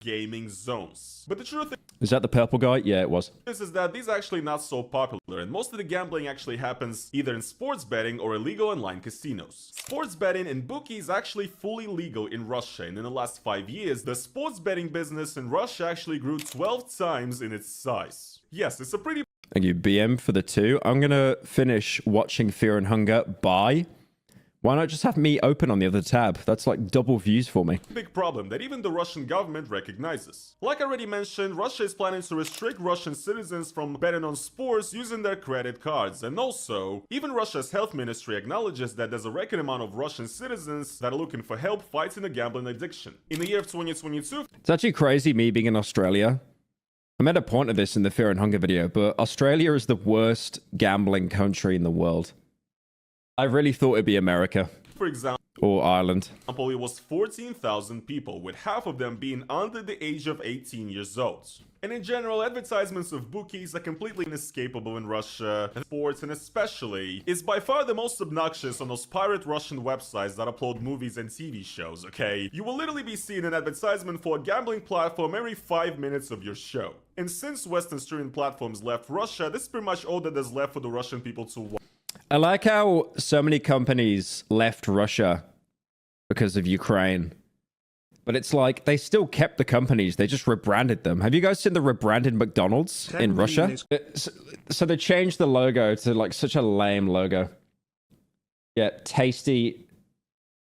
gaming zones. But the truth Is that the purple guy? Yeah, it was. is that these are actually not so popular, and most of the gambling actually happens either in sports betting or illegal online casinos. Sports betting and bookies is actually fully legal in Russia, and in the last 5 years, the sports betting business in Russia actually grew 12 times in its size. Yes, it's a pretty Thank you, BM, for the 2. I'm going to finish watching Fear and Hunger. Bye. Why not just have me open on the other tab? That's like double views for me. big problem that even the Russian government recognizes. Like I already mentioned, Russia is planning to restrict Russian citizens from betting on sports using their credit cards, and also, even Russia's health ministry acknowledges that there's a record amount of Russian citizens that are looking for help fighting a gambling addiction. In the year of 2022, It's actually crazy me being in Australia. I made a point of this in the Fear and Hunger video, but Australia is the worst gambling country in the world. I really thought it'd be America. for example, Or Ireland. it was 14,000 people, with half of them being under the age of 18 years old. And in general, advertisements of bookies are completely inescapable in Russia, and sports, and especially, is by far the most obnoxious on those pirate Russian websites that upload movies and TV shows, okay? You will literally be seeing an advertisement for a gambling platform every 5 minutes of your show. And since Western streaming platforms left Russia, this is pretty much all that is left for the Russian people to watch. I like how so many companies left Russia because of Ukraine. But it's like they still kept the companies. They just rebranded them. Have you guys seen the rebranded McDonald's in Russia? So they changed the logo to like such a lame logo. Yeah, tasty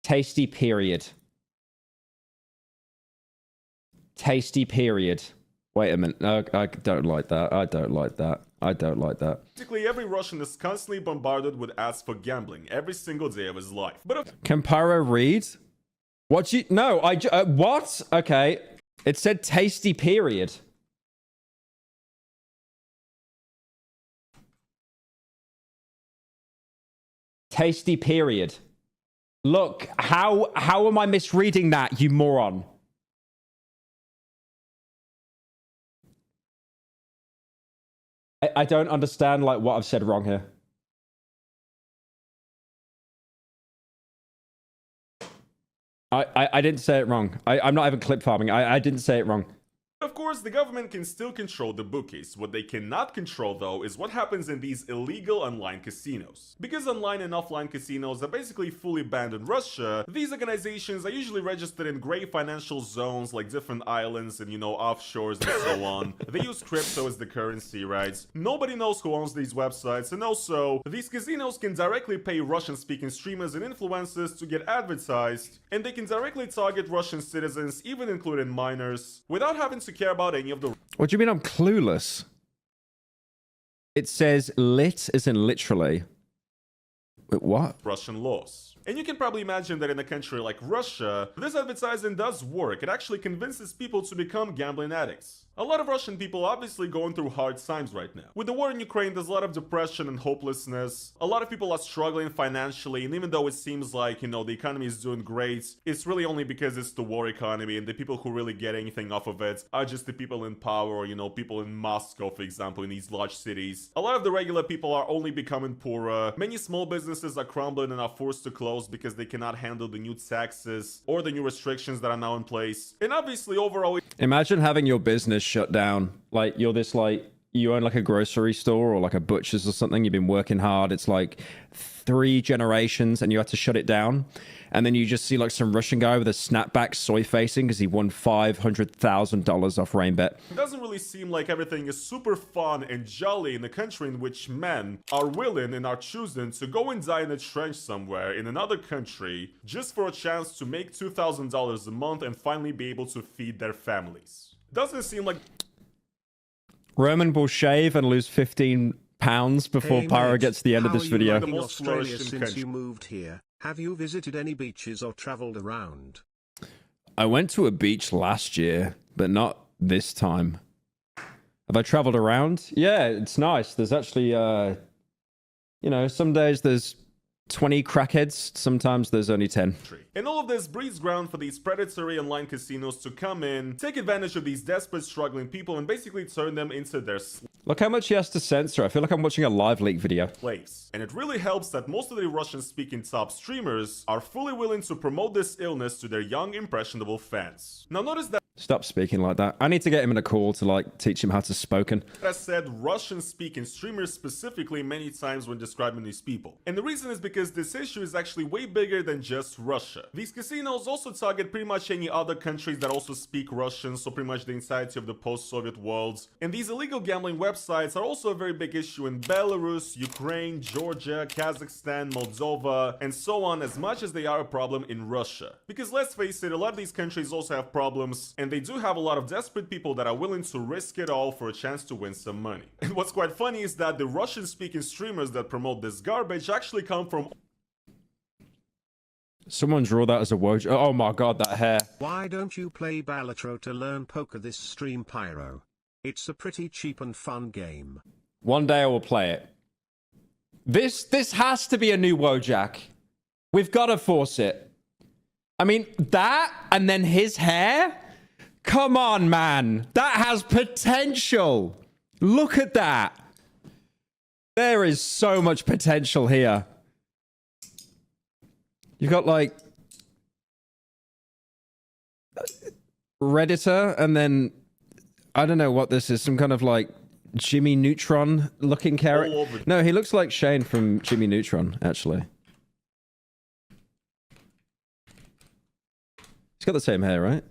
period. Tasty period. Wait a minute. No, I don't like that. I don't like that. I don't like that. Basically, every Russian is constantly bombarded with ads for gambling every single day of his life. But Can Pyro read? What you... No, what? Okay. It said tasty period. Tasty period. Look, how am I misreading that, you moron? I don't understand like what I've said wrong here. I didn't say it wrong. I'm not even clip farming. I didn't say it wrong. of course, the government can still control the bookies. What they cannot control, though, is what happens in these illegal online casinos. Because online and offline casinos are basically fully banned in Russia, these organizations are usually registered in gray financial zones like different islands and, you know, offshores and so on. They use crypto as the currency, right? Nobody knows who owns these websites, and also, these casinos can directly pay Russian-speaking streamers and influencers to get advertised, and they can directly target Russian citizens, even including minors, without having to care about any of the What do you mean I'm clueless? It says lit as in literally. Wait, what? Russian laws. And you can probably imagine that in a country like Russia, this advertising does work. It actually convinces people to become gambling addicts. A lot of Russian people are obviously going through hard times right now. With the war in Ukraine, there's a lot of depression and hopelessness. A lot of people are struggling financially, and even though it seems like, you know, the economy is doing great, it's really only because it's the war economy, and the people who really get anything off of it are just the people in power, or, you know, people in Moscow, for example, in these large cities. A lot of the regular people are only becoming poorer. Many small businesses are crumbling and are forced to close because they cannot handle the new taxes or the new restrictions that are now in place. And obviously, overall, Imagine having your business shut down. Like, you're this, like, you own like a grocery store or like a butcher's or something. You've been working hard. It's like 3 generations and you had to shut it down. And then you just see like some Russian guy with a snapback soy facing because he won $500,000 off Rainbet. it doesn't really seem like everything is super fun and jolly in a country in which men are willing and are choosing to go and die in a trench somewhere in another country just for a chance to make $2,000 a month and finally be able to feed their families. Doesn't seem like Roman will shave and lose 15 pounds before Hey, Pyro mate, gets to the end of how this are you video. liking The most Australia flourishing since country. you moved here? Have you visited any beaches or traveled around? I went to a beach last year, but not this time. Have I traveled around? Yeah, it's nice. There's actually, you know, some days there's 20 crackheads. Sometimes there's only 10. And all of this breeds ground for these predatory online casinos to come in, take advantage of these desperate, struggling people, and basically turn them into their Look how much he has to censor. I feel like I'm watching a live leak video. slaves. And it really helps that most of the Russian-speaking top streamers are fully willing to promote this illness to their young, impressionable fans. Now notice that Stop speaking like that. I need to get him in a call to like teach him how to spoken. I said Russian-speaking streamers specifically many times when describing these people. And the reason is because this issue is actually way bigger than just Russia. These casinos also target pretty much any other countries that also speak Russian, so pretty much the entirety of the post-Soviet world. And these illegal gambling websites are also a very big issue in Belarus, Ukraine, Georgia, Kazakhstan, Moldova, and so on, as much as they are a problem in Russia. Because let's face it, a lot of these countries also have problems, and they do have a lot of desperate people that are willing to risk it all for a chance to win some money. And what's quite funny is that the Russian-speaking streamers that promote this garbage actually come from... Someone draw that as a woj. Oh my god, that hair. Why don't you play Balatro to learn poker this stream, Pyro? It's a pretty cheap and fun game. One day I will play it. This has to be a new Wojak. We've got to force it. I mean, that and then his hair? Come on, man. That has potential. Look at that. There is so much potential here. You've got like Redditor, and then I don't know what this is. Some kind of like Jimmy Neutron looking character. No, he looks like Shane from Jimmy Neutron, actually. He's got the same hair, right?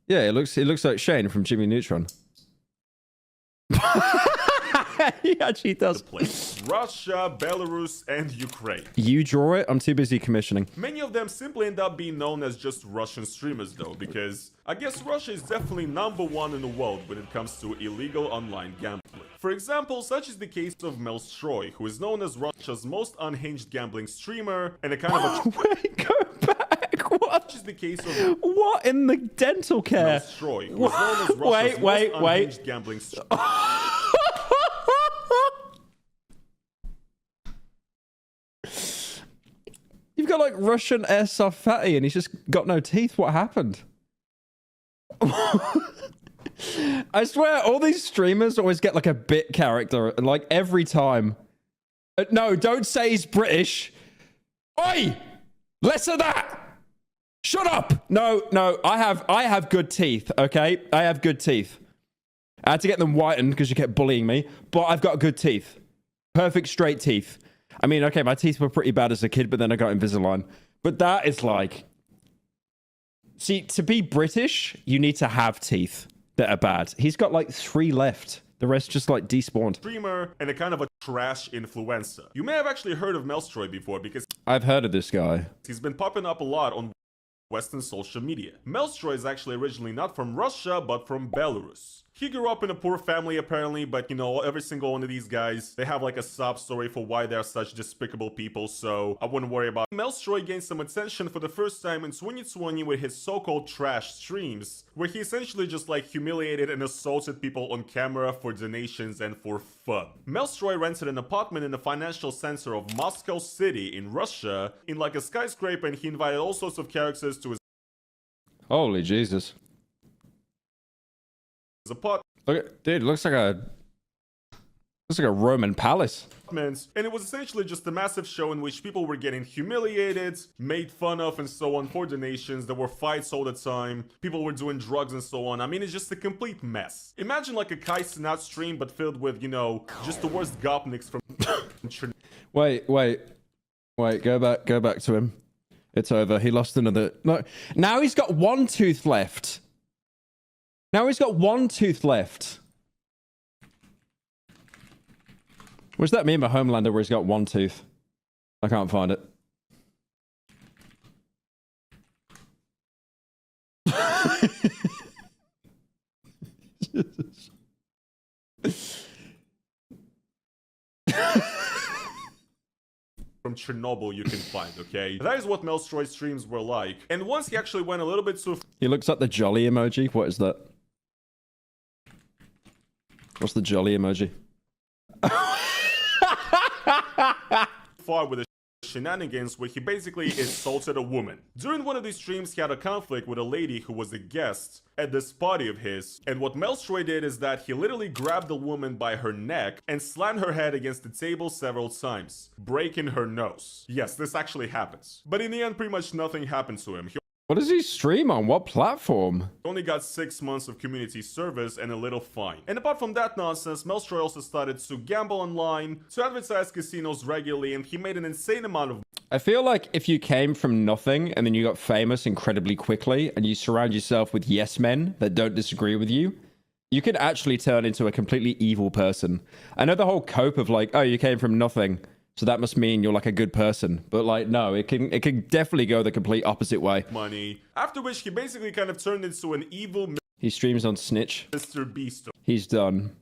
Yeah, it looks like Shane from Jimmy Neutron. He actually does. Russia, Belarus, and Ukraine. You draw it? I'm too busy commissioning. Many of them simply end up being known as just Russian streamers though, because I guess Russia is definitely #1 in the world when it comes to illegal online gambling. For example, such is the case of Melstroy, who is known as Russia's most unhinged gambling streamer, and a kind of a... Wait, go back. What? Such is the case of... What in the dental care? Melstroy, who is known as Russia's most unhinged gambling streamer. You've got like Russian airsoft fatty and he's just got no teeth. What happened? I swear all these streamers always get like a bit character like every time. No, don't say he's British. Oi! Less of that! Shut up! No, I have good teeth, okay? I have good teeth. I had to get them whitened because you kept bullying me, but I've got good teeth. Perfect straight teeth. I mean, okay, my teeth were pretty bad as a kid, but then I got Invisalign. But that is like... See, to be British, you need to have teeth that are bad. He's got like 3 left. The rest just like despawned. Streamer and a kind of a trash influencer. You may have actually heard of Melstroy before because I've heard of this guy. he's been popping up a lot on Western social media. Melstroy is actually originally not from Russia, but from Belarus. He grew up in a poor family apparently, but you know, every single one of these guys, they have like a sob story for why they're such despicable people, so I wouldn't worry about it. Melstroy gained some attention for the first time in 2020 with his so-called trash streams, where he essentially just like humiliated and assaulted people on camera for donations and for fun. Melstroy rented an apartment in the financial center of Moscow City in Russia, in like a skyscraper, and he invited all sorts of characters to his Holy Jesus. apartment. Look, dude, looks like a Roman palace. And it was essentially just a massive show in which people were getting humiliated, made fun of, and so on for donations. There were fights all the time. People were doing drugs and so on. I mean, it's just a complete mess. Imagine like a Kai Cenat stream, but filled with, you know, just the worst gopniks from Wait, go back to him. It's over. He lost another. No, now he's got 1 tooth left. Where's that meme of Homelander where he's got 1 tooth? I can't find it. from Chernobyl you can find, okay? That is what Melstroy's streams were like. And once he actually went a little bit too He looks like the jolly emoji. What is that? What's the jolly emoji? far with the shenanigans where he basically assaulted a woman. During one of these streams, he had a conflict with a lady who was a guest at this party of his, and what Melstroy did is that he literally grabbed the woman by her neck and slammed her head against the table several times, breaking her nose. Yes, this actually happens. But in the end, pretty much nothing happened to him. He What does he stream on? What platform? only got 6 months of community service and a little fine. And apart from that nonsense, Melstroy also started to gamble online, to advertise casinos regularly, and he made an insane amount of I feel like if you came from nothing and then you got famous incredibly quickly and you surround yourself with yes men that don't disagree with you, you could actually turn into a completely evil person. I know the whole cope of like, oh, you came from nothing, so that must mean you're like a good person. But like, no, it can definitely go the complete opposite way. money, after which he basically kind of turned into an evil He streams on Snitch. Mr. Beast. He's done.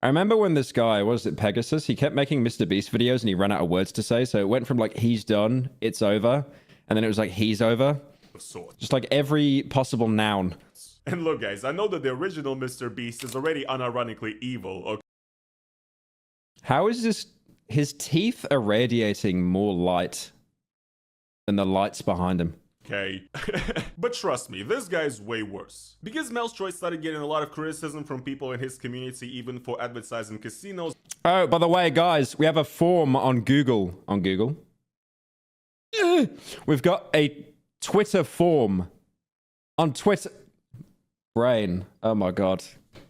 I remember when this guy, what was it, Pegasus? He kept making Mr. Beast videos and he ran out of words to say. So it went from like, he's done, it's over. And then it was like, he's over. Of sorts. Just like every possible noun. And look guys, I know that the original Mr. Beast is already unironically evil, okay? How is this? His teeth are radiating more light than the lights behind him. But trust me, this guy's way worse. Because Melstroy started getting a lot of criticism from people in his community, even for advertising casinos. Oh, by the way, guys, we have a form on Google. On Google? We've got a Twitter form. On Twitter. Brain. Oh my god.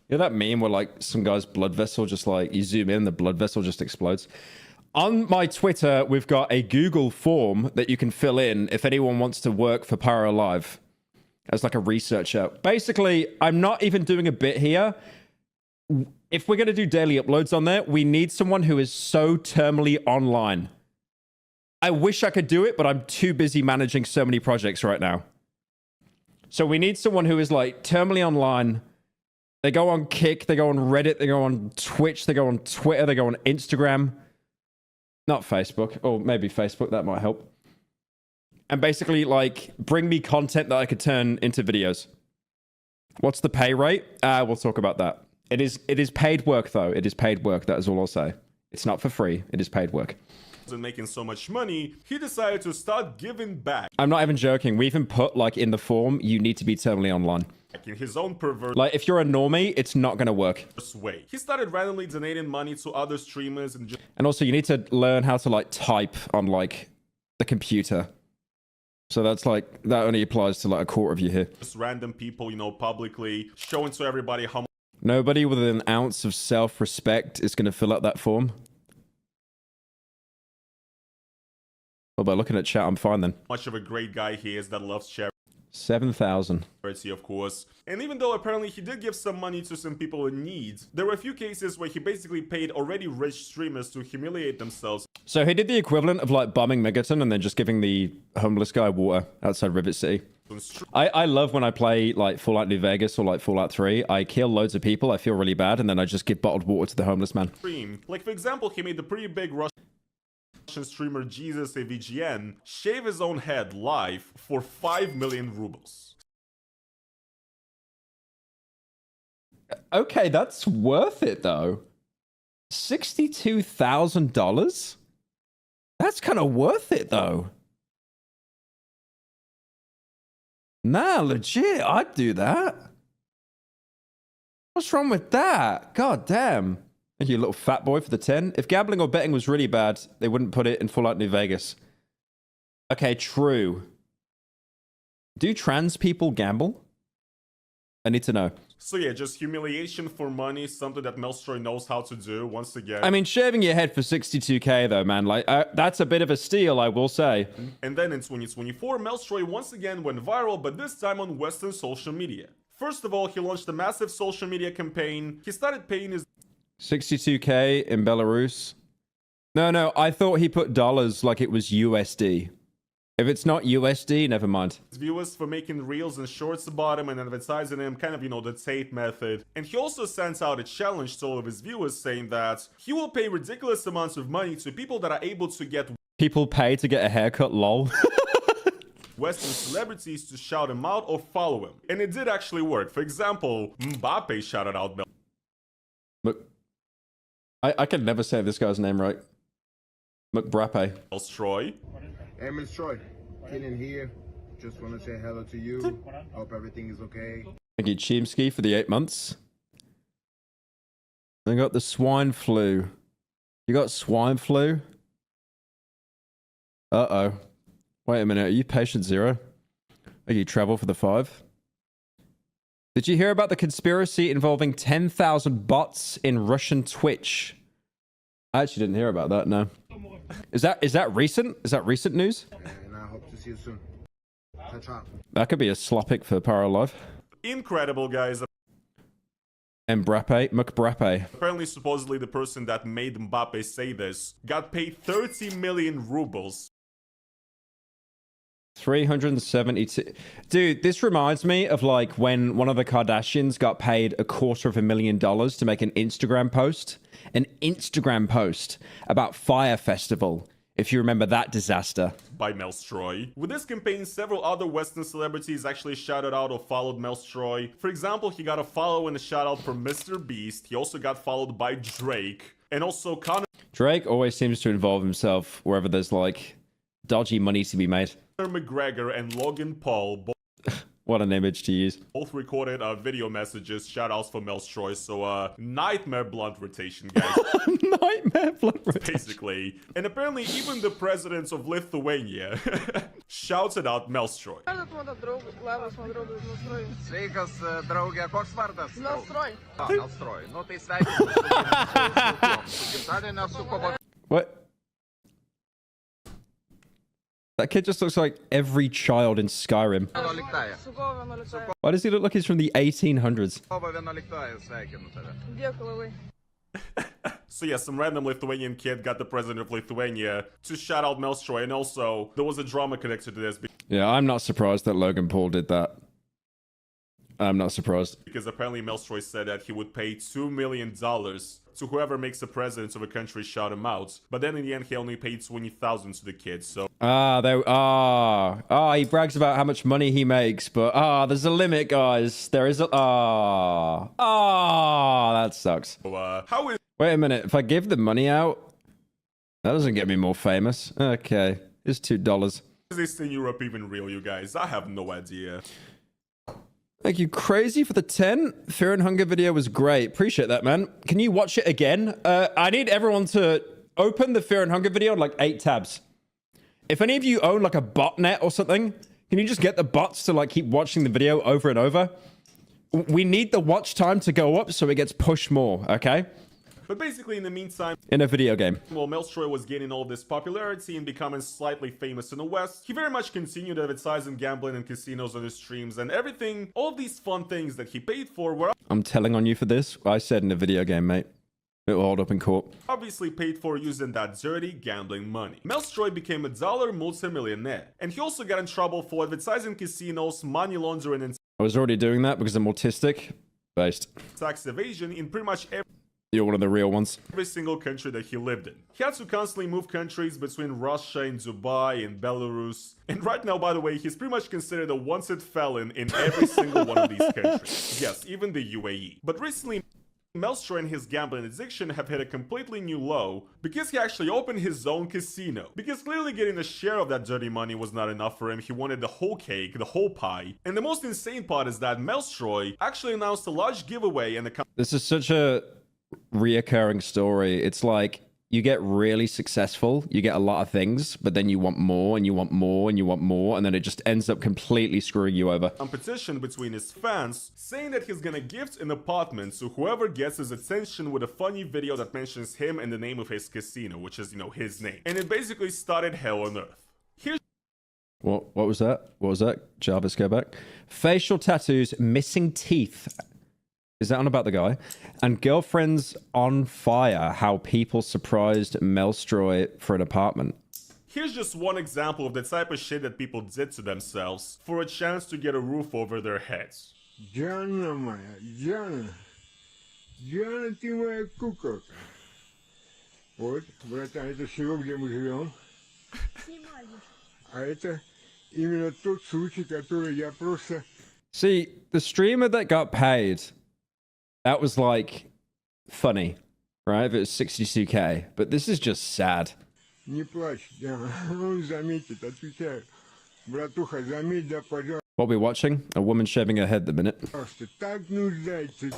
You know that meme where like some guy's blood vessel just like, you zoom in, the blood vessel just explodes? On my Twitter, we've got a Google form that you can fill in if anyone wants to work for Pyro Live as like a researcher. Basically, I'm not even doing a bit here. If we're going to do daily uploads on there, we need someone who is so terminally online. I wish I could do it, but I'm too busy managing so many projects right now. So we need someone who is like terminally online. They go on Kick, they go on Reddit, they go on Twitch, they go on Twitter, they go on Instagram. Not Facebook, or maybe Facebook, that might help. And basically, like, bring me content that I could turn into videos. What's the pay rate? We'll talk about that. It is paid work, though. It is paid work, that is all I'll say. It's not for free. It is paid work. And making so much money, he decided to start giving back. I'm not even joking. We even put, like, in the form, you need to be terminally online. In his own perverse Like, if you're a normie, it's not going to work. way. He started randomly donating money to other streamers and And also, you need to learn how to, like, type on, like, the computer. So that's, like, that only applies to, like, a quarter of you here. just random people, you know, publicly showing to everybody how Nobody with an ounce of self-respect is going to fill out that form. Well, by looking at chat, I'm fine then. much of a great guy he is that loves charity, 7,000. of course. And even though apparently he did give some money to some people in need, there were a few cases where he basically paid already rich streamers to humiliate themselves. So he did the equivalent of like bombing Megaton and then just giving the homeless guy water outside Rivet City. I love when I play like Fallout New Vegas or like Fallout 3. I kill loads of people, I feel really bad, and then I just give bottled water to the homeless man. Like for example, he made the pretty big Russian streamer Jesus AVGN shave his own head live for 5 million rubles. Okay, that's worth it though. $62,000? That's kind of worth it though. Nah, legit, I'd do that. What's wrong with that? God damn. Thank you, little fat boy, for the 10. If gambling or betting was really bad, they wouldn't put it in Fallout New Vegas. Okay, true. Do trans people gamble? I need to know. So yeah, just humiliation for money, something that Melstroy knows how to do, once again. I mean, shaving your head for 62k though, man, like, that's a bit of a steal, I will say. And then in 2024, Melstroy once again went viral, but this time on Western social media. First of all, he launched a massive social media campaign. He started paying his 62k in Belarus. No, I thought he put dollars like it was USD. If it's not USD, never mind. viewers for making reels and shorts about him and advertising him, kind of, you know, the Tate method. And he also sends out a challenge to all of his viewers saying that he will pay ridiculous amounts of money to people that are able to get People pay to get a haircut, lol. Western celebrities to shout him out or follow him. And it did actually work. For example, Mbappe shouted out Mel. Look, I can never say this guy's name right. McBrappe. Troy. Hey, Miss Troy. Kenan here. Just want to say hello to you. Hope everything is okay. Thank you, Chimsky, for the 8 months. I got the swine flu. You got swine flu? Uh-oh. Wait a minute. Are you patient zero? Are you travel for the 5? Did you hear about the conspiracy involving 10,000 bots in Russian Twitch? I actually didn't hear about that, no. Is that recent? Is that recent news? And I hope to see you soon. Ciao. That could be a slopic for Pyro Life. Incredible, guys. McBrappe. Apparently, supposedly, the person that made Mbappe say this got paid 30 million rubles. 372. Dude, this reminds me of like when one of the Kardashians got paid $250,000 to make an Instagram post. An Instagram post about Fire Festival. If you remember that disaster. By Melstroy. With this campaign, several other Western celebrities actually shouted out or followed Melstroy. For example, he got a follow and a shout out from Mr. Beast. He also got followed by Drake. And also Conor Drake always seems to involve himself wherever there's like dodgy money to be made. McGregor and Logan Paul. What an image to use. Both recorded video messages, shoutouts for Melstroy, so nightmare blunt rotation, guys. Nightmare blunt rotation. Basically. And apparently even the president of Lithuania shouted out Melstroy. Sveikas, draugė, koks vardas? Melstroj. Melstroj. Nu tai sveikinu su gimtadieniu, su kovo. What? That kid just looks like every child in Skyrim. Why does he look like he's from the 1800s? So yeah, some random Lithuanian kid got the president of Lithuania to shout out Melstroy, and also there was a drama connected to this. Yeah, I'm not surprised that Logan Paul did that. I'm not surprised. Because apparently Melstroy said that he would pay $2 million to whoever makes the president of a country shout him out. But then in the end, he only paid $20,000 to the kid, so... he brags about how much money he makes, but there's a limit, guys. There is a... that sucks. So, how is Wait a minute. If I give the money out, that doesn't get me more famous. Okay. It's $2. this in Europe even real, you guys? I have no idea. Thank you, Crazy, for the 10. Fear and Hunger video was great. Appreciate that, man. Can you watch it again? I need everyone to open the Fear and Hunger video on like 8 tabs. If any of you own like a botnet or something, can you just get the bots to like keep watching the video over and over? We need the watch time to go up so it gets pushed more, okay? But basically, in the meantime, in a video game, while Melstroy was gaining all this popularity and becoming slightly famous in the West, he very much continued advertising gambling and casinos on his streams, and everything, all these fun things that he paid for were I'm telling on you for this. I said in a video game, mate. It will hold up in court. obviously paid for using that dirty gambling money. Melstroy became a dollar multimillionaire, and he also got in trouble for advertising casinos, money laundering, and I was already doing that because I'm autistic. Based. tax evasion in pretty much You're one of the real ones. every single country that he lived in. He had to constantly move countries between Russia and Dubai and Belarus. And right now, by the way, he's pretty much considered a wanted felon in every single one of these countries. Yes, even the UAE. But recently, Melstroy and his gambling addiction have hit a completely new low because he actually opened his own casino. Because clearly getting a share of that dirty money was not enough for him. He wanted the whole cake, the whole pie. And the most insane part is that Melstroy actually announced a large giveaway and the This is such a reoccurring story. It's like you get really successful, you get a lot of things, but then you want more and you want more and you want more, and then it just ends up completely screwing you over. competition between his fans, saying that he's gonna gift an apartment to whoever gets his attention with a funny video that mentions him and the name of his casino, which is, you know, his name. And it basically started hell on earth. Here's What was that? What was that? Jarvis, go back. Facial tattoos, missing teeth. Is that on about the guy? And girlfriends on fire, how people surprised Melstroy for an apartment. Here's just one example of the type of shit that people did to themselves for a chance to get a roof over their heads. Диана моя, Диана. Диана, ты моя куколка. Вот, братан, это село, где мы живем. А это именно тот случай, который я просто... See, the streamer that got paid, that was like funny, right? If it was 62K, but this is just sad. Не плачь, Диана. Он заметит, отвечаю. Братуха, заметь, да, пожалуйста. What we're watching, a woman shaving her head at the minute. Так нуждается.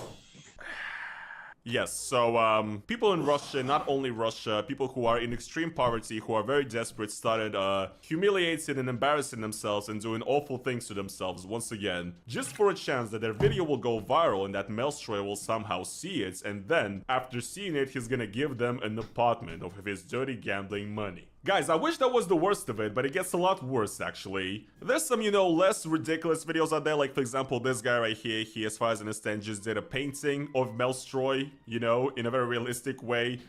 Yes, so people in Russia, not only Russia, people who are in extreme poverty, who are very desperate, started humiliating and embarrassing themselves and doing awful things to themselves once again, just for a chance that their video will go viral and that Melstroy will somehow see it, and then, after seeing it, he's gonna give them an apartment of his dirty gambling money. Guys, I wish that was the worst of it, but it gets a lot worse, actually. There's some, you know, less ridiculous videos out there, like, for example, this guy right here, he, as far as I understand, just did a painting of Melstroy, you know, in a very realistic way.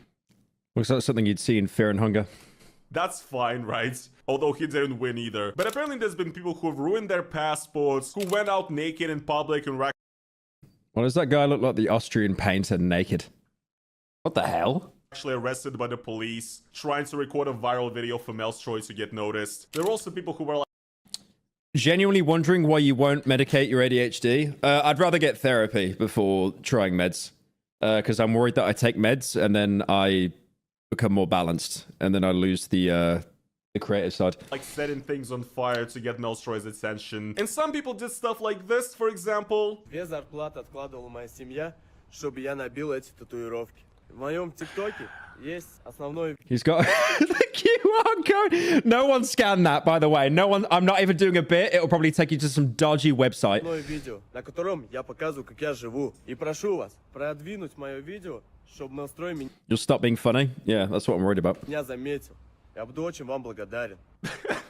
Looks like something you'd see in Fear and Hunger. That's fine, right? Although he didn't win either. But apparently there's been people who have ruined their passports, who went out naked in public and Why does that guy look like the Austrian painter naked? What the hell? actually arrested by the police, trying to record a viral video for Melstroy to get noticed. There were also people who were like, Genuinely wondering why you won't medicate your ADHD? I'd rather get therapy before trying meds. Because I'm worried that I take meds and then I become more balanced. And then I lose the creative side. setting things on fire to get Melstroy's attention. And some people did stuff like this, for example. 2 зарплаты откладывала моя семья, чтобы я набил эти татуировки. В моем ТикТоке есть основной He's got the QR code. No one scanned that, by the way. No one. I'm not even doing a bit. It'll probably take you to some dodgy website. видео, на котором я показываю, как я живу. И прошу вас продвинуть мое видео, чтобы Мelstroy You'll stop being funny. Yeah, that's what I'm worried about. меня заметил. Я буду очень вам благодарен.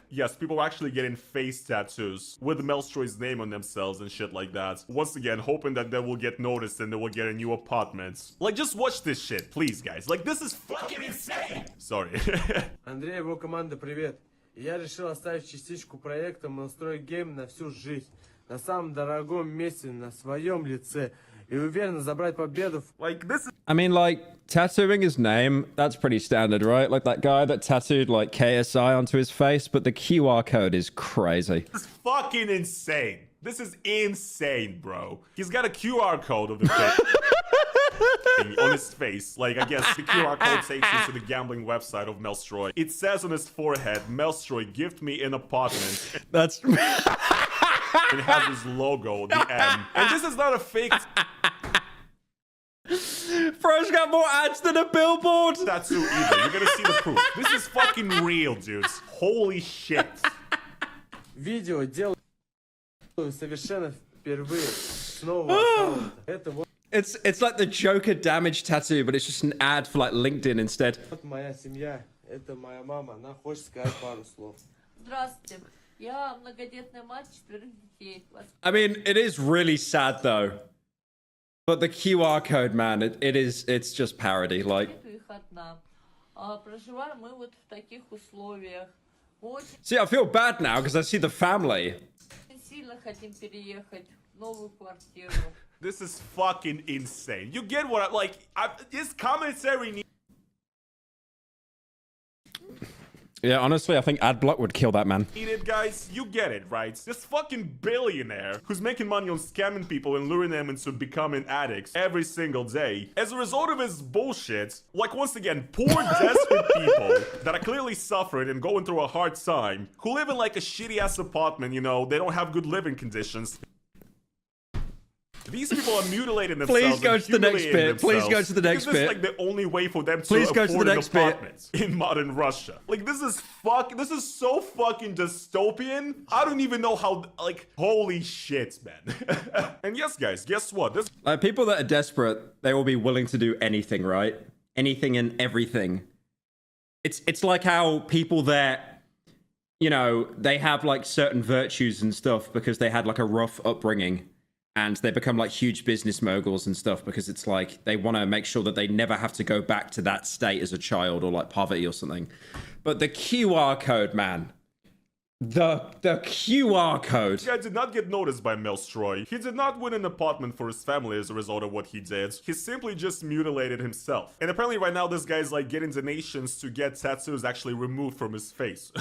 Yes, people are actually getting face tattoos with Melstroy's name on themselves and shit like that. Once again, hoping that they will get noticed and they will get a new apartment. Like, just watch this shit, please, guys. Like, this is fucking insane! Sorry. Андрей, его команда, привет. И я решил оставить частичку проекта Melstroy Game на всю жизнь. На самом дорогом месте, на своем лице. И уверенно забрать победу. Like, this is... I mean, like, tattooing his name, that's pretty standard, right? Like that guy that tattooed, like, KSI onto his face, but the QR code is crazy. This is fucking insane. This is insane, bro. He's got a QR code of the thing on his face. Like, I guess the QR code takes you to the gambling website of Melstroy. It says on his forehead, Melstroy, gift me an apartment. That's... It has his logo, the M. And this is not a fake Bro's got more ads than a billboard. tattoo either. You're gonna see the proof. This is fucking real, dudes. Holy shit. Видео делаю совершенно впервые. Снова аккаунта. Это вот It's like the Joker damage tattoo, but it's just an ad for, like, LinkedIn instead. моя семья. Это моя мама. Она хочет сказать пару слов. Здравствуйте. Я многодетная мать 4 детей. I mean, it is really sad, though. But the QR code, man, it's just parody. Like, Воспитываю их одна. Проживаем мы вот в таких условиях. Очень see, I feel bad now because I see the family. сильно хотим переехать в новую квартиру. This is fucking insane. You get what I like? This commentary needs. Yeah, honestly, I think AdBlock would kill that man. It, guys, you get it, right? This fucking billionaire who's making money on scamming people and luring them into becoming addicts every single day. As a result of his bullshit, like, once again, poor, desperate people that are clearly suffering and going through a hard time, who live in, like, a shitty-ass apartment, you know, they don't have good living conditions. These people are mutilating themselves. Please go to the next bit. Please go to the next This is bit. like the only way for them to Please go afford to the an next bit. apartment in modern Russia. Like, this is so fucking dystopian. I don't even know how, like, holy shit, man. And yes, guys, guess what? This Like, people that are desperate, they will be willing to do anything, right? Anything and everything. It's like how people that, you know, they have, like, certain virtues and stuff because they had, like, a rough upbringing. And they become, like, huge business moguls and stuff because it's like they want to make sure that they never have to go back to that state as a child or, like, poverty or something. But the QR code, man. The QR code. guy did not get noticed by Melstroy. He did not win an apartment for his family as a result of what he did. He simply just mutilated himself. And apparently right now this guy's, like, getting donations to get tattoos actually removed from his face.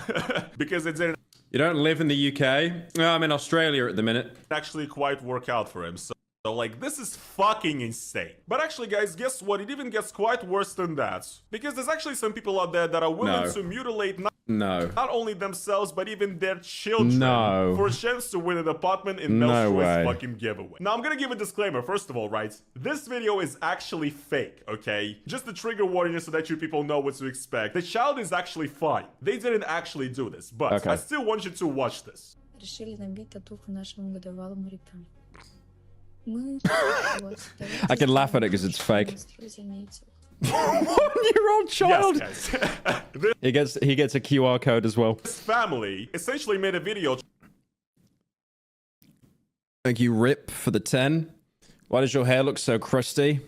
Because it didn't You don't live in the UK? I'm in Australia at the minute. actually quite work out for him. So So like, this is fucking insane. But actually, guys, guess what? It even gets quite worse than that. Because there's actually some people out there that are willing No. to mutilate No. not only themselves, but even their children No. for a chance to win an apartment in No Melstroy's way. fucking giveaway. Now, I'm gonna give a disclaimer, first of all, right? This video is actually fake, okay? Just a trigger warning so that you people know what to expect. The child is actually fine. They didn't actually do this, but Okay. I still want you to watch this. Решили набить татуху нашему годовалому ребенку. Мы... I can laugh at it because it's fake. 1-year-old child. Yes, guys. He gets a QR code as well. This family essentially made a video Thank you, Rip, for the 10. Why does your hair look so crusty?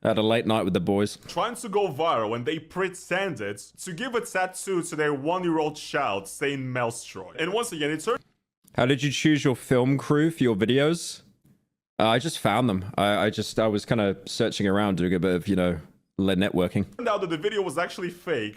I had a late night with the boys. trying to go viral, and they pretended to give a tattoo to their 1-year-old child saying Melstroy. And once again, it turned How did you choose your film crew for your videos? I just found them. I was kind of searching around, doing a bit of, networking. out that the video was actually fake.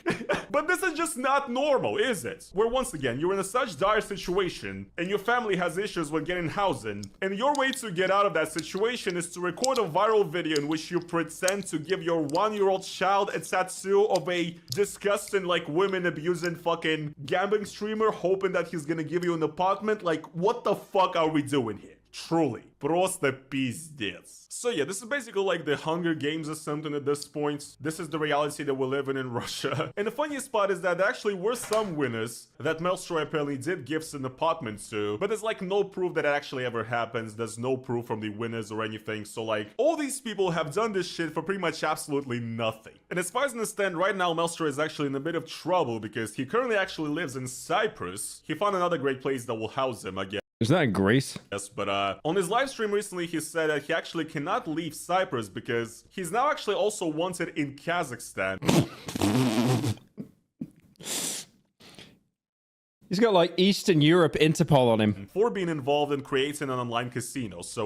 But this is just not normal, is it? Where once again, you're in a such dire situation, and your family has issues with getting housing, and your way to get out of that situation is to record a viral video in which you pretend to give your 1-year-old child a tattoo of a disgusting, like, women abusing fucking gambling streamer, hoping that he's gonna give you an apartment. Like, what the fuck are we doing here? Truly. Просто пиздец. So yeah, this is basically like the Hunger Games or something at this point. This is the reality that we're living in Russia. And the funniest part is that there actually were some winners that Melstroy apparently did gifts an apartment to, but there's like no proof that it actually ever happens. There's no proof from the winners or anything. So like, all these people have done this shit for pretty much absolutely nothing. And as far as I understand, right now Melstroy is actually in a bit of trouble because he currently actually lives in Cyprus. He found another great place that will house him, I guess. Isn't that in Greece? Yes, but on his live stream recently, he said that he actually cannot leave Cyprus because he's now actually also wanted in Kazakhstan. He's got like Eastern Europe Interpol on him. For being involved in creating an online casino. So,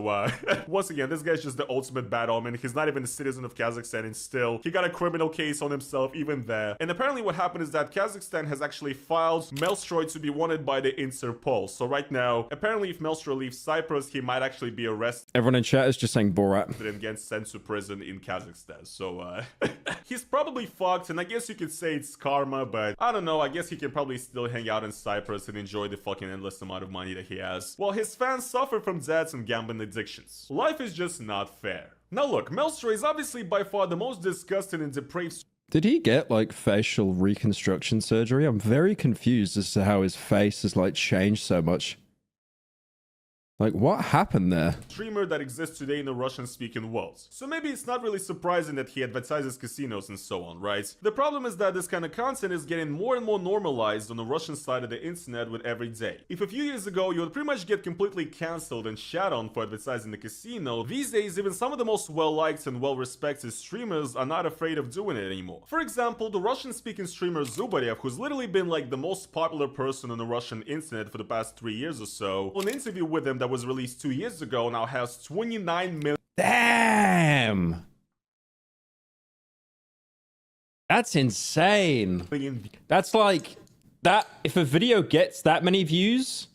once again, this guy's just the ultimate bad omen. He's not even a citizen of Kazakhstan, and still, he got a criminal case on himself even there. And apparently what happened is that Kazakhstan has actually filed Melstroy to be wanted by the Interpol. So right now, apparently if Melstroy leaves Cyprus, he might actually be arrested Everyone in chat is just saying Borat. and get sent to prison in Kazakhstan. So, he's probably fucked, and I guess you could say it's karma, but I don't know. I guess he can probably still hang out in Cyprus and enjoy the fucking endless amount of money that he has, while his fans suffer from debts and gambling addictions. Life is just not fair. Now look, Melstroy is obviously by far the most disgusting and depraved Did he get like facial reconstruction surgery? I'm very confused as to how his face has like changed so much. Like, what happened there? streamer that exists today in the Russian-speaking world. So maybe it's not really surprising that he advertises casinos and so on, right? The problem is that this kind of content is getting more and more normalized on the Russian side of the internet with every day. If a few years ago you would pretty much get completely cancelled and shat on for advertising the casino, these days even some of the most well-liked and well-respected streamers are not afraid of doing it anymore. For example, the Russian-speaking streamer Zubarev, who's literally been like the most popular person on the Russian internet for the past 3 years or so, an interview with him that was released 2 years ago now has 29 million. Damn! That's insane. That's like, that, if a video gets that many views,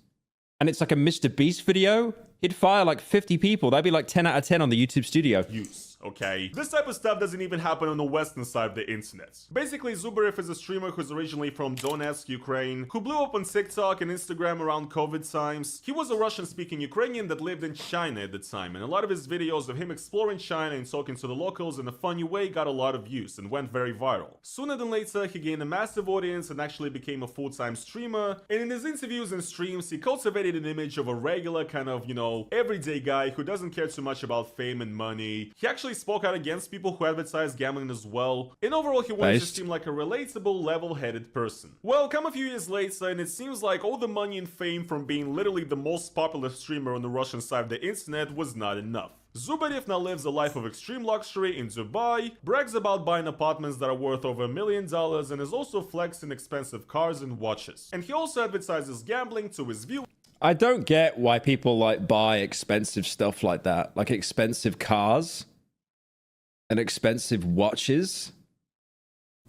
and it's like a Mr. Beast video, he'd fire like 50 people. That'd be like 10 out of 10 on the YouTube studio. Views. Okay? This type of stuff doesn't even happen on the western side of the internet. Basically, Zubarev is a streamer who's originally from Donetsk, Ukraine, who blew up on TikTok and Instagram around COVID times. He was a Russian-speaking Ukrainian that lived in China at the time, and a lot of his videos of him exploring China and talking to the locals in a funny way got a lot of views and went very viral. Sooner than later, he gained a massive audience and actually became a full-time streamer, and in his interviews and streams, he cultivated an image of a regular kind of, everyday guy who doesn't care too much about fame and money. He actually spoke out against people who advertise gambling as well, and overall he wanted to seem like a relatable, level-headed person. Well, come a few years later, and it seems like all the money and fame from being literally the most popular streamer on the Russian side of the internet was not enough. Zubarev now lives a life of extreme luxury in Dubai, brags about buying apartments that are worth over $1 million, and is also flexing expensive cars and watches. And he also advertises gambling to his viewers. I don't get why people like buy expensive stuff like that, like expensive cars and expensive watches.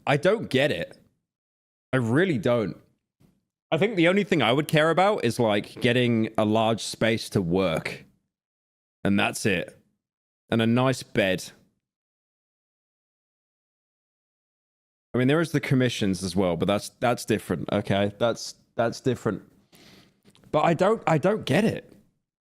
I don't get it. I really don't. I think the only thing I would care about is like getting a large space to work and that's it. And a nice bed. I mean, there is the commissions as well, but that's different. Okay, that's different. But I don't get it.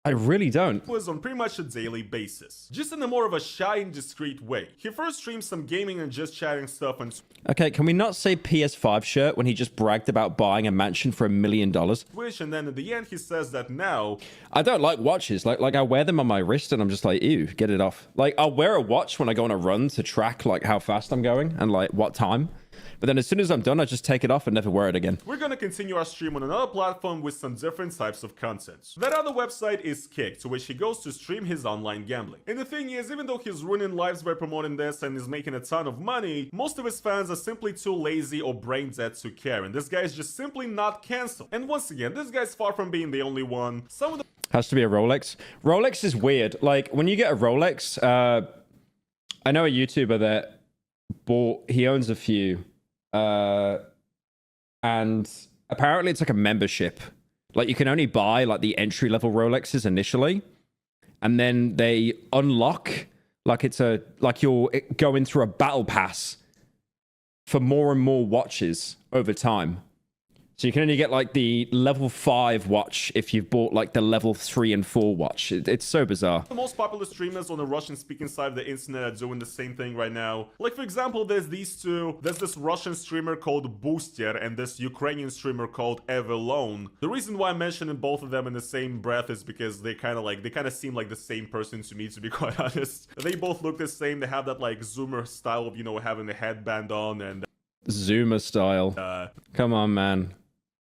I really don't. Was on pretty much a daily basis, just in a more of a shy and discreet way. He first streamed some gaming and just chatting stuff on Okay, can we not say PS5 shirt when he just bragged about buying a mansion for $1 million? Twitch, and then at the end he says that now I don't like watches. Like I wear them on my wrist and I'm just like, ew, get it off. Like I'll wear a watch when I go on a run to track like how fast I'm going and like what time. But then as soon as I'm done, I just take it off and never wear it again. we're gonna continue our stream on another platform with some different types of content. That other website is Kick, to which he goes to stream his online gambling. And the thing is, even though he's ruining lives by promoting this and is making a ton of money, most of his fans are simply too lazy or brain dead to care, and this guy is just simply not cancelled. And once again, this guy's far from being the only one. Some of the Has to be a Rolex. Rolex is weird. Like when you get a Rolex, I know a YouTuber that he owns a few. And apparently it's like a membership. Like you can only buy like the entry level Rolexes initially, and then they unlock like you're going through a battle pass for more and more watches over time. So you can only get like the level 5 watch if you've bought like the level 3 and 4 watch. It's so bizarre. The most popular streamers on the Russian-speaking side of the internet are doing the same thing right now. Like, for example, there's these two. There's this Russian streamer called Booster and this Ukrainian streamer called Evelone. The reason why I'm mentioning both of them in the same breath is because they kind of seem like the same person to me, to be quite honest. They both look the same. They have that like Zoomer style of, you know, having the headband on and Zoomer style. Come on, man.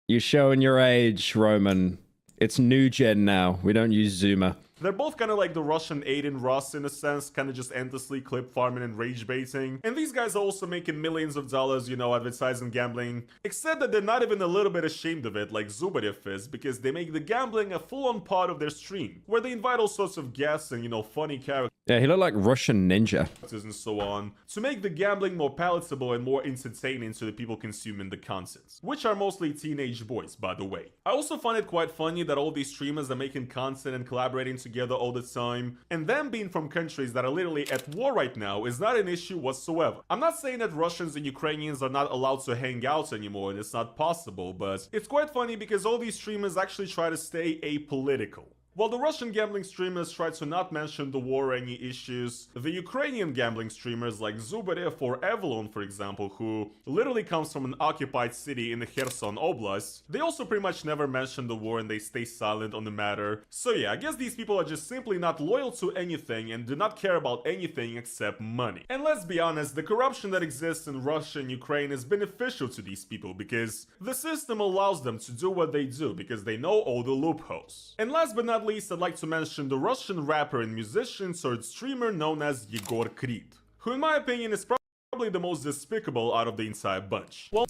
You're showing your age, Roman. It's new gen now. We don't use Zoomer. they're both kind of like the Russian Aiden Ross in a sense, kind of just endlessly clip farming and rage baiting. And these guys are also making millions of dollars, you know, advertising gambling. Except that they're not even a little bit ashamed of it like Zubarev is, because they make the gambling a full-on part of their stream, where they invite all sorts of guests and, you know, funny characters. Yeah, he looked like Russian ninja. And so on, to make the gambling more palatable and more entertaining to the people consuming the content, which are mostly teenage boys, by the way. I also find it quite funny that all these streamers are making content and collaborating together all the time, and them being from countries that are literally at war right now is not an issue whatsoever. I'm not saying that Russians and Ukrainians are not allowed to hang out anymore, it's not possible, but it's quite funny because all these streamers actually try to stay apolitical. While the Russian gambling streamers try to not mention the war or any issues, the Ukrainian gambling streamers like Zubarev or Evelon, for example, who literally comes from an occupied city in the Kherson Oblast, they also pretty much never mention the war and they stay silent on the matter. So yeah, I guess these people are just simply not loyal to anything and do not care about anything except money. And let's be honest, the corruption that exists in Russia and Ukraine is beneficial to these people because the system allows them to do what they do because they know all the loopholes. And last but not least, I'd like to mention the Russian rapper and musician turned streamer known as Yegor Krid, who in my opinion is probably the most despicable out of the entire bunch. Well,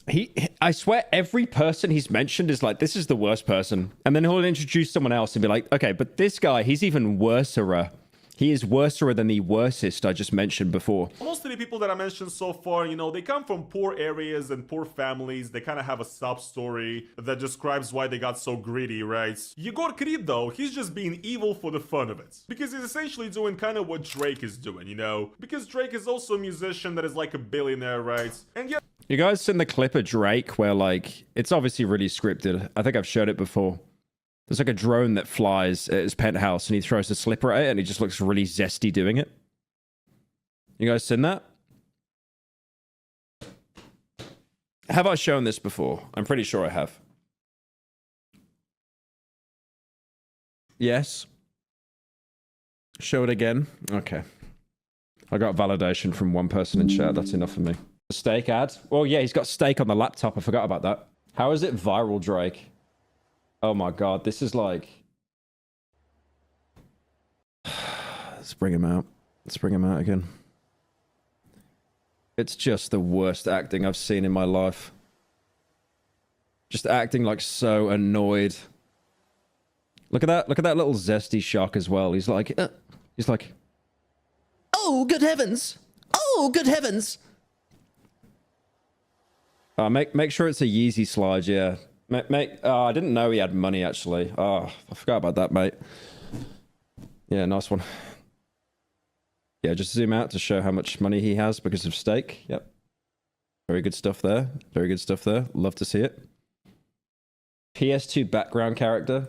I swear every person he's mentioned is like, this is the worst person. And then he'll introduce someone else and be like, okay, but this guy, he's even worser. He is worser than the worstest I just mentioned before. Most of the people that I mentioned so far, you know, they come from poor areas and poor families. They kind of have a sob story that describes why they got so greedy, right? Yegor Krid, though, he's just being evil for the fun of it. Because he's essentially doing kind of what Drake is doing, you know? Because Drake is also a musician that is like a billionaire, right? And yeah, You guys seen the clip of Drake where, like, it's obviously really scripted. I think I've showed it before. There's like a drone that flies at his penthouse and he throws a slipper at it and he just looks really zesty doing it. You guys seen that? Have I shown this before? I'm pretty sure I have. Yes. Show it again. Okay. I got validation from one person in chat. That's enough for me. Steak ad. Well, yeah, he's got steak on the laptop. I forgot about that. How is it viral, Drake? Oh my god, this is like... Let's bring him out. Let's bring him out again. It's just the worst acting I've seen in my life. Just acting like so annoyed. Look at that little zesty shock as well. He's like, oh, good heavens. Oh, good heavens. Make sure it's a Yeezy slide, yeah. I didn't know he had money, actually. Oh, I forgot about that, mate. Yeah, nice one. Yeah, just zoom out to show how much money he has because of stake. Yep. Very good stuff there. Very good stuff there. Love to see it. PS2 background character.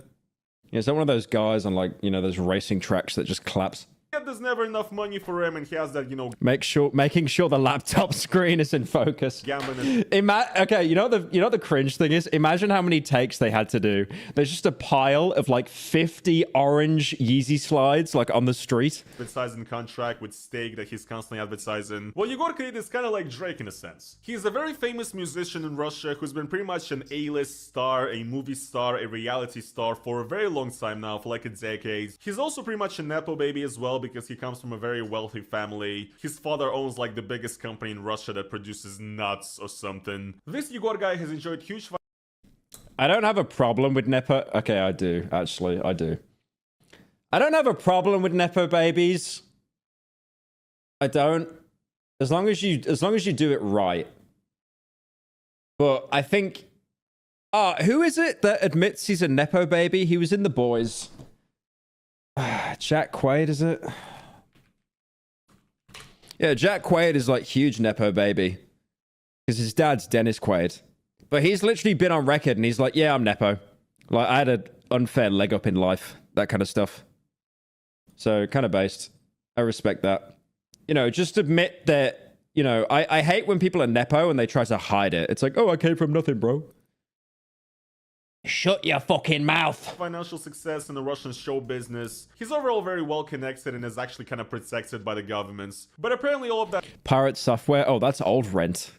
Yeah, is that one of those guys on, like, you know, those racing tracks that just claps? Yet there's never enough money for him, and he has that, you know, Making sure the laptop screen is in focus. gambling. Okay, you know the cringe thing is? Imagine how many takes they had to do. There's just a pile of like 50 orange Yeezy slides like on the street. Advertising contract with Stake that he's constantly advertising. Well, Yegor Krid is kind of like Drake in a sense. He's a very famous musician in Russia who's been pretty much an A-list star, a movie star, a reality star for a very long time now, for like a decade. He's also pretty much a nepo baby as well because he comes from a very wealthy family. His father owns like the biggest company in Russia that produces nuts or something. This Yegor guy has enjoyed huge. I don't have a problem with nepo. Okay, I do actually. I do. I don't have a problem with nepo babies. I don't. As long as you do it right. But I think. Who is it that admits he's a nepo baby? He was in The Boys. Jack Quaid, is it? Yeah, Jack Quaid is like huge nepo baby. Because his dad's Dennis Quaid. But he's literally been on record and he's like, yeah, I'm nepo. Like, I had an unfair leg up in life. That kind of stuff. So, kind of based. I respect that. You know, just admit that, you know, I hate when people are nepo and they try to hide it. It's like, oh, I came from nothing, bro. Shut your fucking mouth. Financial success in the Russian show business. He's overall very well connected and is actually kind of protected by the governments. But apparently all of that Pirate software. Oh, that's old rent.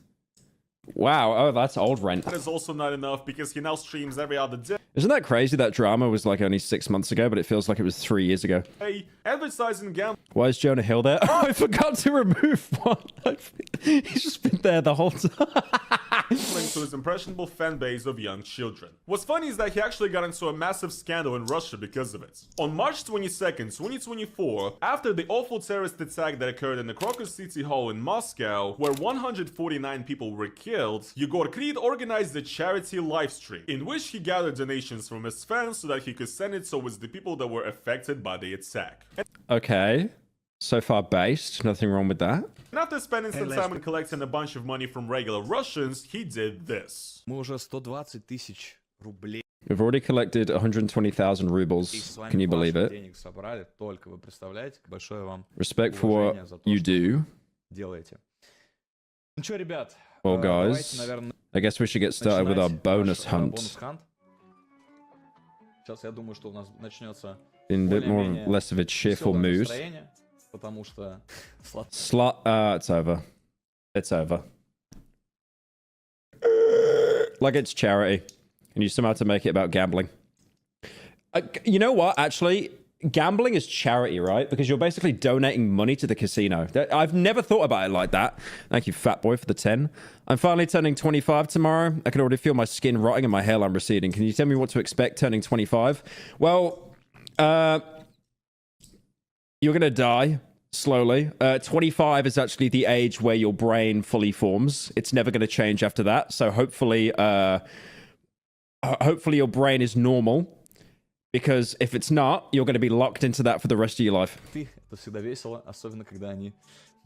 Wow. Oh, that's old rent. is also not enough because he now streams every other day. Isn't that crazy? That drama was like only 6 months ago, but it feels like it was 3 years ago. Advertising gambling Why is Jonah Hill there? Oh, I forgot to remove one. He's just been there the whole time. to his impressionable fan base of young children. What's funny is that he actually got into a massive scandal in Russia because of it. On March 22nd, 2024, after the awful terrorist attack that occurred in the Crocus City Hall in Moscow, where 149 people were killed, Yegor Krid organized a charity livestream in which he gathered donations from his fans so that he could send it towards the people that were affected by the attack. Okay. So far based. Nothing wrong with that. And after spending some time and collecting a bunch of money from regular Russians, he did this. Мы уже 120 тысяч рублей. We've already collected 120,000 rubles. Can you believe it? Денег собрали, только вы представляете, большое вам Respect for what you do. делаете. Ну что, ребят, Well, давайте, guys, наверное, I guess we should get started with our bonus наш, hunt. бонус-хант. Сейчас я думаю, что у нас начнется In a bit more, более-менее less of a cheerful веселое mood. настроение, потому что It's over. It's over. Like it's charity. And you somehow have to make it about gambling. You know what? Actually, gambling is charity, right? Because you're basically donating money to the casino. I've never thought about it like that. Thank you, fat boy, for the 10. I'm finally turning 25 tomorrow. I can already feel my skin rotting and my hairline receding. Can you tell me what to expect turning 25? Well, you're gonna die slowly. 25 is actually the age where your brain fully forms. It's never gonna change after that. So hopefully, hopefully your brain is normal. Because if it's not, you're gonna be locked into that for the rest of your life. это всегда весело, особенно когда они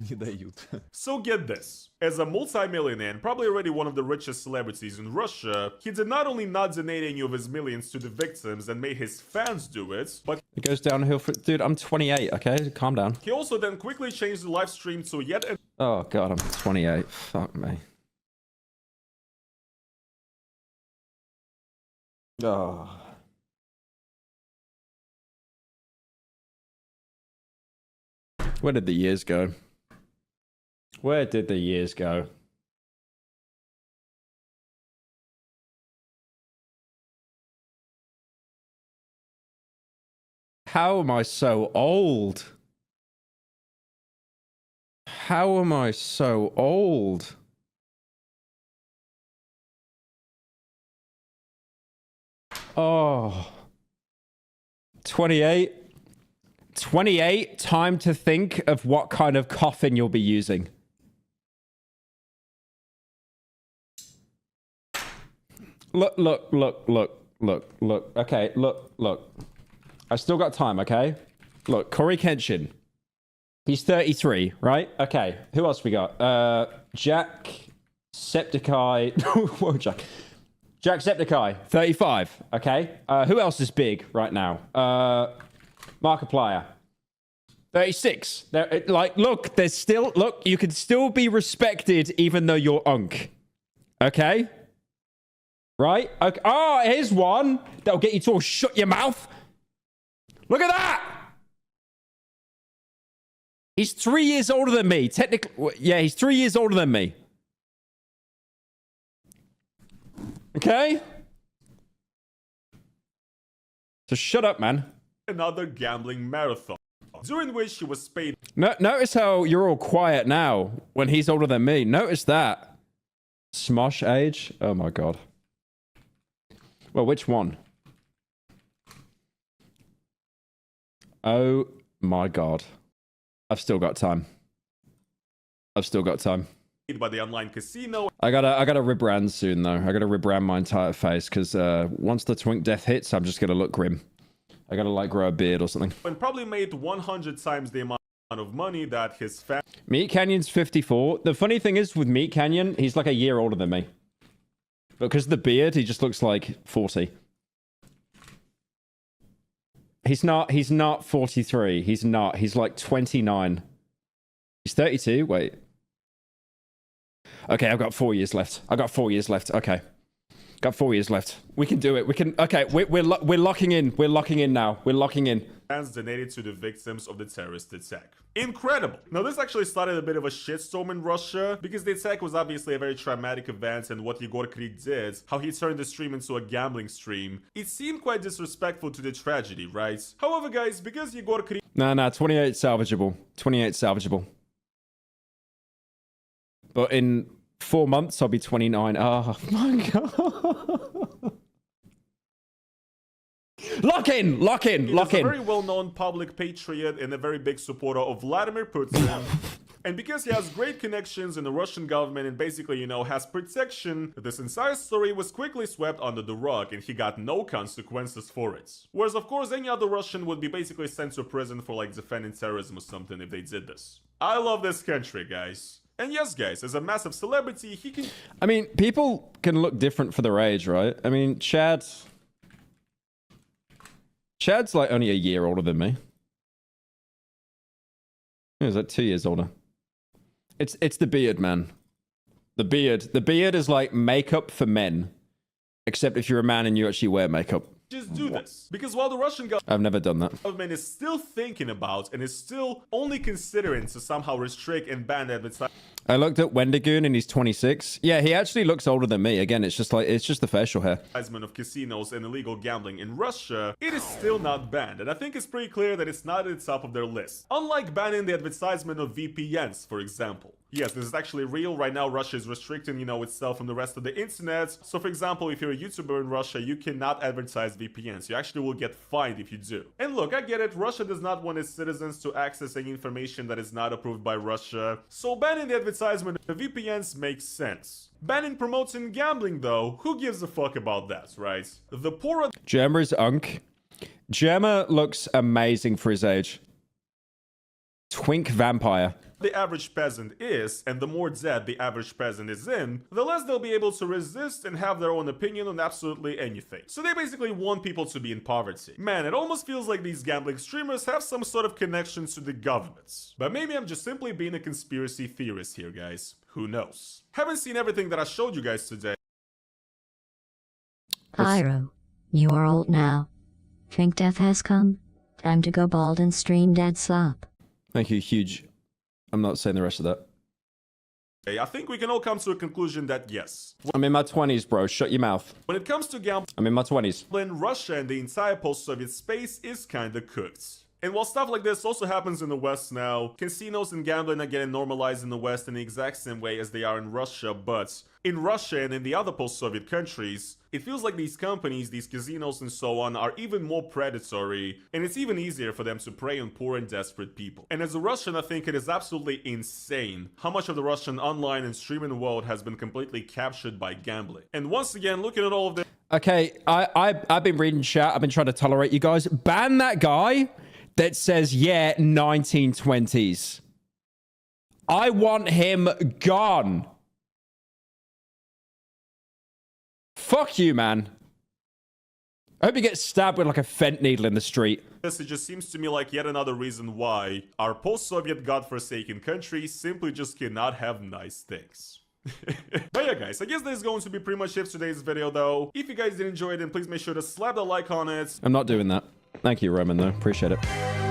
не dают. So get this. As a multi-millionaire and probably already one of the richest celebrities in Russia, he did not only not donate any of his millions to the victims and made his fans do it, but It goes downhill for... Dude, I'm 28, okay? Calm down. he also then quickly changed the live stream to yet another Oh, God, I'm 28. Fuck me. Oh. Where did the years go? Where did the years go? How am I so old? How am I so old? Oh. 28. 28, time to think of what kind of coffin you'll be using. Look. Okay, look. I still got time, okay? Look, Corey Kenshin. He's 33, right? Okay. Who else we got? Jack Septiceye. Whoa, Jack. Jack Septiceye, 35. Okay. Who else is big right now? Markiplier, 36. There, like, look, there's still, look, you can still be respected even though you're unk. Okay? Right? Okay. Oh, here's one that'll get you to all shut your mouth. Look at that. He's 3 years older than me. Technically, yeah, he's 3 years older than me. Okay? So shut up, man. Another gambling marathon, during which he was paid. No, notice how you're all quiet now when he's older than me. Notice that. Smosh age? Oh my god. Well, which one? Oh my god. I've still got time. I've still got time. By the online casino. I gotta rebrand soon though. I gotta rebrand my entire face because once the twink death hits, I'm just gonna look grim. I gotta like grow a beard or something. And probably made 100 times the amount of money that his family. Meat Canyon's 54. The funny thing is with Meat Canyon, he's like a year older than me. But because of the beard, he just looks like 40. He's not 43. He's not. He's like 29. He's 32. Wait. Okay, I've got 4 years left. I got 4 years left. Okay. Got 4 years left. We can do it. We can. Okay, we're locking in. We're locking in now. We're locking in. Fans donated to the victims of the terrorist attack. Incredible! Now this actually started a bit of a shitstorm in Russia because the attack was obviously a very traumatic event, and what Yegor Krik did, how he turned the stream into a gambling stream, it seemed quite disrespectful to the tragedy, right? However guys, because Yegor Krik... Nah, 28 salvageable. 28 salvageable. But in 4 months, I'll be 29. Oh my god. Lock in! Lock in! Lock in! He's a very well-known public patriot and a very big supporter of Vladimir Putin. And because he has great connections in the Russian government and basically, you know, has protection, this entire story was quickly swept under the rug and he got no consequences for it. Whereas, of course, any other Russian would be basically sent to prison for, like, defending terrorism or something if they did this. I love this country, guys. And yes, guys, as a massive celebrity, he can... I mean, people can look different for their age, right? I mean, Chad's like only a year older than me. He's like 2 years older. It's the beard, man. The beard is like makeup for men. Except if you're a man and you actually wear makeup. Just do this. Because while the Russian I've never done that. government is still thinking about and is still only considering to somehow restrict and ban advertising. I looked at Wendigoon and he's 26. Yeah, he actually looks older than me. Again, it's just the facial hair. Of casinos and illegal gambling in Russia, it is still not banned, and I think it's pretty clear that it's not at the top of their list. Unlike banning the advertisement of VPNs, for example. Yes, this is actually real. Right now, Russia is restricting, you know, itself from the rest of the internet. So, for example, if you're a YouTuber in Russia, you cannot advertise VPNs. You actually will get fined if you do. And look, I get it. Russia does not want its citizens to access any information that is not approved by Russia. So, banning the advertisement of VPNs makes sense. Banning promoting gambling, though, who gives a fuck about that, right? The poorer... Gemma is unk. Gemma looks amazing for his age. Twink vampire. The average peasant is, and the more debt the average peasant is in, the less they'll be able to resist and have their own opinion on absolutely anything. So they basically want people to be in poverty. Man, it almost feels like these gambling streamers have some sort of connection to the governments. But maybe I'm just simply being a conspiracy theorist here, guys. Who knows? Haven't seen everything that I showed you guys today. Pyro, you are old now. Think death has come? Time to go bald and stream dead slop. Thank you, huge. I'm not saying the rest of that. I think we can all come to a conclusion that yes. I'm in my 20s, bro. Shut your mouth. When it comes to gambling, I'm in my 20s. Russia and the entire post-Soviet space is kinda cooked. And while stuff like this also happens in the West now, casinos and gambling are getting normalized in the West in the exact same way as they are in Russia, but in Russia and in the other post-Soviet countries, it feels like these companies, these casinos and so on, are even more predatory, and it's even easier for them to prey on poor and desperate people. And as a Russian, I think it is absolutely insane how much of the Russian online and streaming world has been completely captured by gambling. And once again, looking at all of this... Okay, I've been reading chat, I've been trying to tolerate you guys. Ban that guy! that says, yeah, 1920s. I want him gone. Fuck you, man. I hope you get stabbed with like a fent needle in the street. It just seems to me like yet another reason why our post-Soviet godforsaken country simply just cannot have nice things. But yeah, guys, I guess this is going to be pretty much it for today's video, though. If you guys did enjoy it, then please make sure to slap the like on it. I'm not doing that. Thank you, Roman, though. Appreciate it.